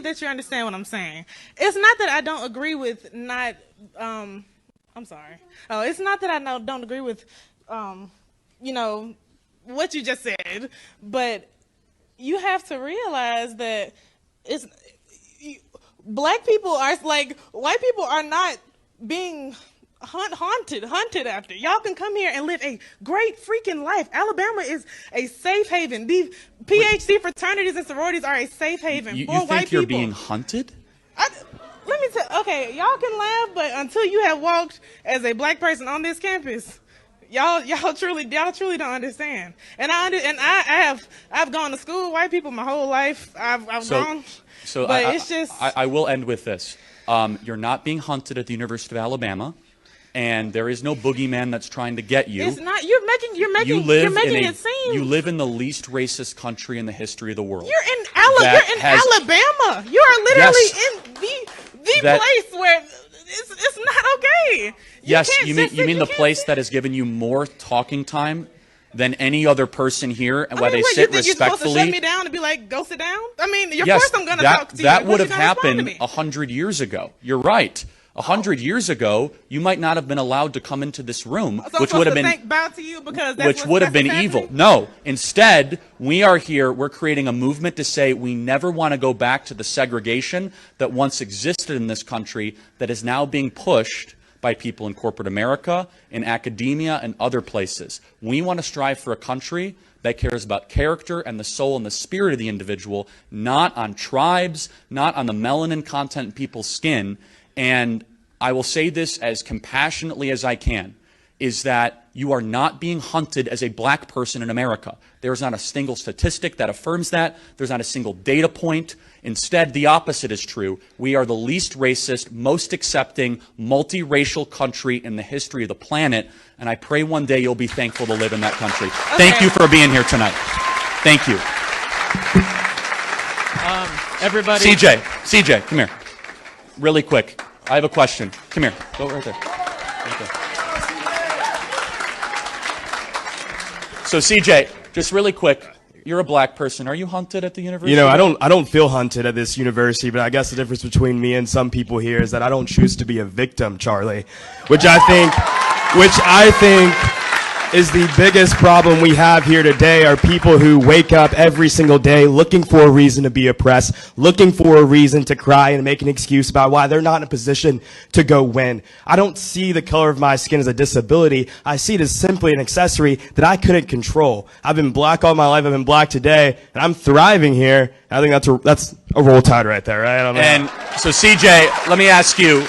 believe that you understand what I'm saying. It's not that I don't agree with not. I'm sorry. Oh, it's not that I don't agree with, you know, what you just said, but you have to realize that black people are like white people are not being hunted after. Y'all can come here and live a great freaking life. Alabama is a safe haven. The PhD fraternities and sororities are a safe haven for white people. You think you're being hunted? Let me tell. Okay, y'all can laugh, but until you have walked as a black person on this campus, y'all truly don't understand. And I've gone to school with white people my whole life. I've gone. So but it's just. I will end with this. You're not being hunted at the University of Alabama, and there is no boogeyman that's trying to get you. It's not. You're making it seem. You live in the least racist country in the history of the world. You're in Alabama. You are literally in the place where it's not okay. You mean the place that has given you more talking time than any other person here, and where they sit respectfully. You're supposed to shut me down and be like, go sit down? I mean, of course I'm going to talk to you. That would have happened 100 years ago. You're right. 100 years ago, you might not have been allowed to come into this room, which would have been evil. No, instead, we are here. We're creating a movement to say we never want to go back to the segregation that once existed in this country, that is now being pushed by people in corporate America, in academia, and other places. We want to strive for a country that cares about character and the soul and the spirit of the individual, not on tribes, not on the melanin content in people's skin. And I will say this as compassionately as I can, is that you are not being hunted as a black person in America. There's not a single statistic that affirms that. There's not a single data point. Instead, the opposite is true. We are the least racist, most accepting, multiracial country in the history of the planet, and I pray one day you'll be thankful to live in that country. Okay. Thank you for being here tonight. Thank you. Everybody. CJ, come here. Really quick. I have a question. Come here. Go right there. Right there. So CJ, just really quick. You're a black person. Are you hunted at the university? You know, I don't feel hunted at this university, but I guess the difference between me and some people here is that I don't choose to be a victim, Charlie, which I think is the biggest problem we have here today are people who wake up every single day looking for a reason to be oppressed, looking for a reason to cry and make an excuse about why they're not in a position to go win. I don't see the color of my skin as a disability. I see it as simply an accessory that I couldn't control. I've been black all my life. I've been black today, and I'm thriving here. I think that's a roll tide right there, right? I don't know. And so CJ, let me ask you,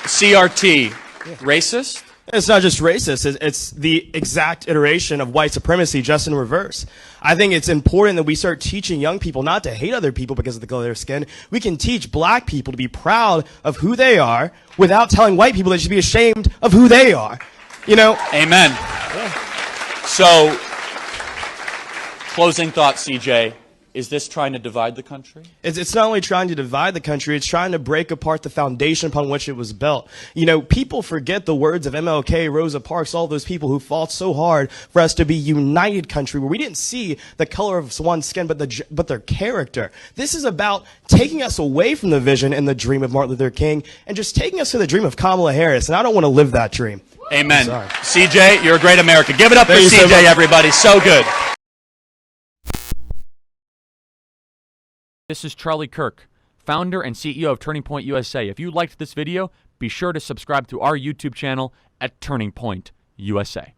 CRT, racist? It's not just racist, it's the exact iteration of white supremacy, just in reverse. I think it's important that we start teaching young people not to hate other people because of the color of their skin. We can teach black people to be proud of who they are without telling white people they should be ashamed of who they are. You know? Amen. Yeah. So, closing thought, CJ. Is this trying to divide the country? It's not only trying to divide the country, it's trying to break apart the foundation upon which it was built. You know, people forget the words of MLK, Rosa Parks, all those people who fought so hard for us to be a united country where we didn't see the color of one's skin but their character. This is about taking us away from the vision and the dream of Martin Luther King and just taking us to the dream of Kamala Harris, and I don't want to live that dream. Amen. CJ, you're a great American. Give it up for CJ, everybody. So good. This is Charlie Kirk, founder and CEO of Turning Point USA. If you liked this video, be sure to subscribe to our YouTube channel at Turning Point USA.